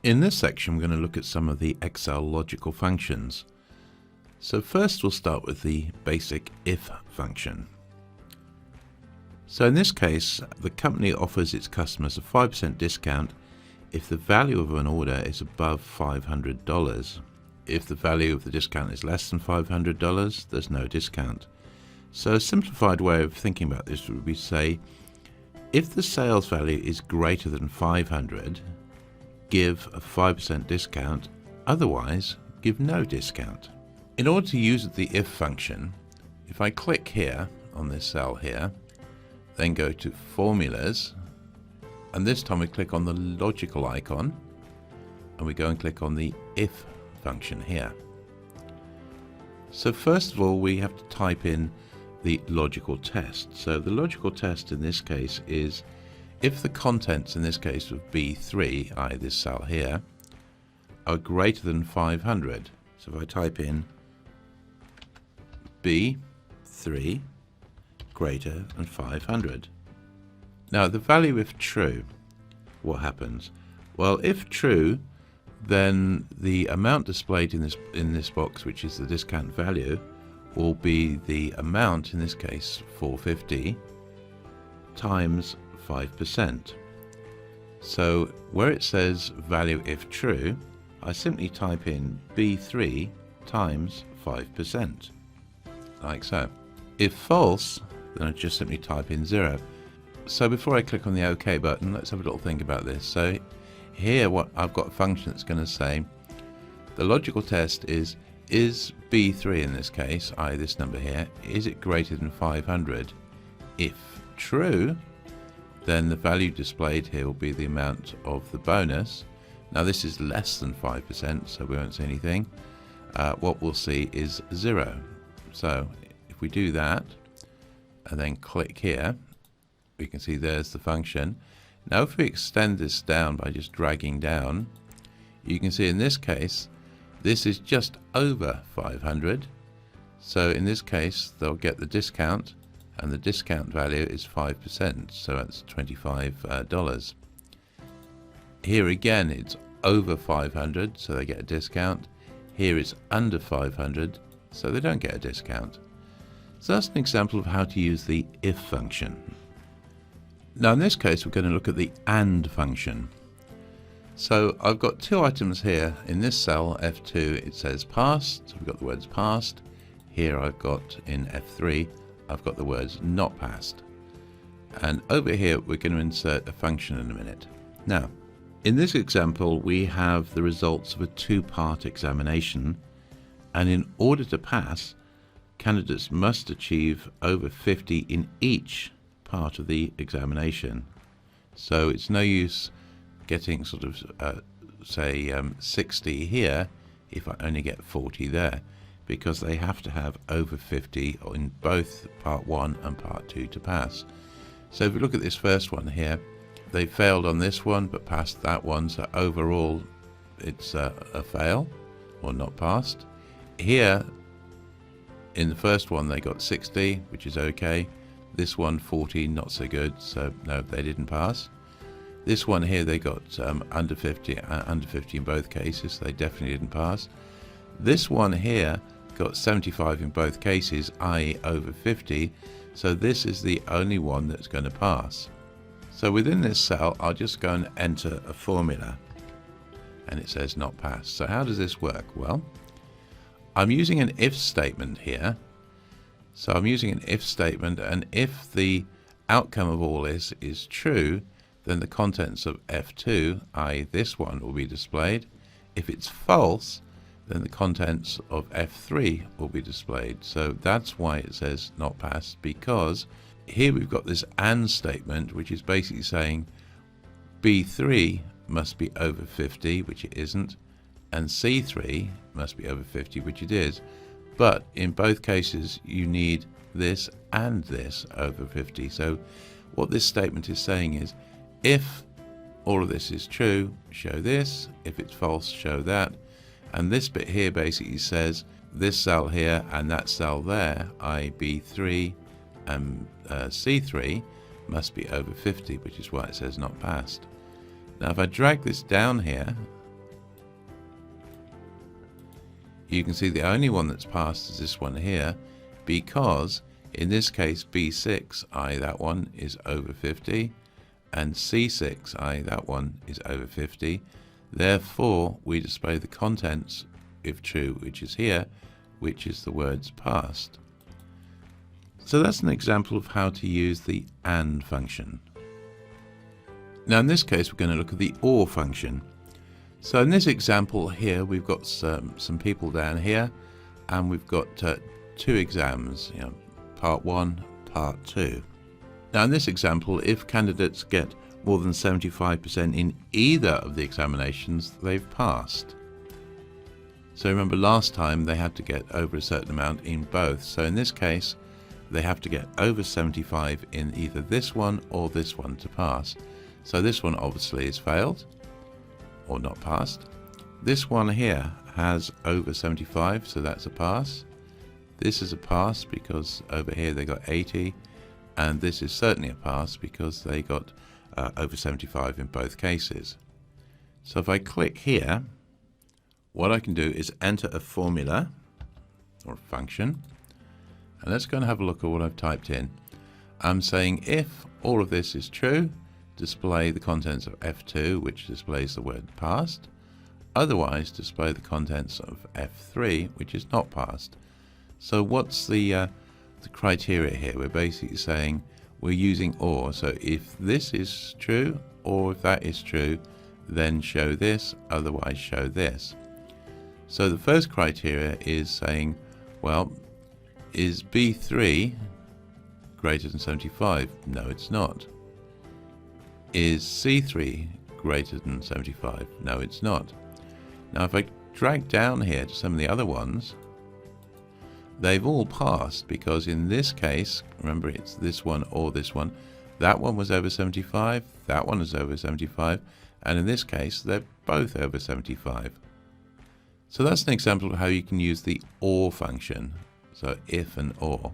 In this section, we're going to look at some of the Excel logical functions. So first we'll start with the basic if function. So in this case, the company offers its customers a 5% discount if the value of an order is above $500. If the value of the discount is less than $500, there's no discount. So a simplified way of thinking about this would be to say, if the sales value is greater than 500, give a 5% discount, otherwise give no discount. In order to use the if function, if I click here on this cell here, then go to formulas, and this time we click on the logical icon, and we go and click on the if function here. So first of all, we have to type in the logical test. So the logical test in this case is if the contents in this case of B3, i.e. this cell here, are greater than 500. So if I type in B3 greater than 500. Now the value if true, what happens? Well, if true, then the amount displayed in this box, which is the discount value, will be the amount, in this case 450, times 5%. So where it says value if true, I simply type in B3 times 5%, like so. If false, then I just simply type in 0. So before I click on the OK button, let's have a little think about this. So here I've got a function that's going to say the logical test is B3 in this case, i.e. this number here, is it greater than 500? If true, then the value displayed here will be the amount of the bonus. Now this is less than 5%, so we won't see anything. What we'll see is 0. So if we do that and then click here, we can see there's the function. Now if we extend this down by just dragging down, you can see in this case this is just over 500. So in this case they'll get the discount, and the discount value is 5%, so that's $25. Here again it's over 500, so they get a discount. Here it's under 500, so they don't get a discount. So that's an example of how to use the if function. Now in this case we're going to look at the AND function. So I've got two items here. In this cell F2 it says passed, so we've got the words passed. Here I've got in F3 I've got the words not passed. And over here we're going to insert a function in a minute. Now in this example we have the results of a two-part examination, and in order to pass, candidates must achieve over 50 in each part of the examination. So it's no use getting sort of say 60 here if I only get 40 there, because they have to have over 50 in both part 1 and part 2 to pass. So if we look at this first one here, they failed on this one but passed that one, so overall it's a fail or not passed. Here in the first one they got 60, which is okay. This one 40, not so good, so no, they didn't pass. This one here they got under 50 in both cases, so they definitely didn't pass. This one here got 75 in both cases, i.e. over 50, so this is the only one that's going to pass. So within this cell I'll just go and enter a formula, and it says not passed. So how does this work? Well, I'm using an if statement here. So I'm using an if statement, and if the outcome of all this is true, then the contents of F2, i.e. this one, will be displayed. If it's false, then the contents of F3 will be displayed. So that's why it says not passed, because here we've got this AND statement, which is basically saying B3 must be over 50, which it isn't, and C3 must be over 50, which it is. But in both cases you need this and this over 50. So what this statement is saying is, if all of this is true, show this. If it's false, show that. And this bit here basically says this cell here and that cell there, i.e. B3 and C3, must be over 50, which is why it says not passed. Now if I drag this down here you can see the only one that's passed is this one here, because in this case B6, i.e. that one, is over 50, and C6, i.e. that one, is over 50. Therefore, we display the contents, if true, which is here, which is the words passed. So that's an example of how to use the AND function. Now in this case, we're going to look at the OR function. So in this example here, we've got some people down here, and we've got 2 exams, part 1, part 2. Now in this example, if candidates get more than 75% in either of the examinations, they've passed. So remember last time they had to get over a certain amount in both. So in this case, they have to get over 75 in either this one or this one to pass. So this one obviously is failed or not passed. This one here has over 75, so that's a pass. This is a pass because over here they got 80, and this is certainly a pass because they got over 75 in both cases. So if I click here, what I can do is enter a formula or a function, and let's go and have a look at what I've typed in. I'm saying if all of this is true, display the contents of F2, which displays the word passed. Otherwise, display the contents of F3, which is not passed. So what's the criteria here? We're basically saying we're using OR. So if this is true, or if that is true, then show this, otherwise show this. So the first criteria is saying, well, is B3 greater than 75? No, it's not. Is C3 greater than 75? No, it's not. Now if I drag down here to some of the other ones, they've all passed, because in this case, remember it's this one or this one, that one was over 75, that one is over 75, and in this case they're both over 75. So that's an example of how you can use the OR function, so if and OR.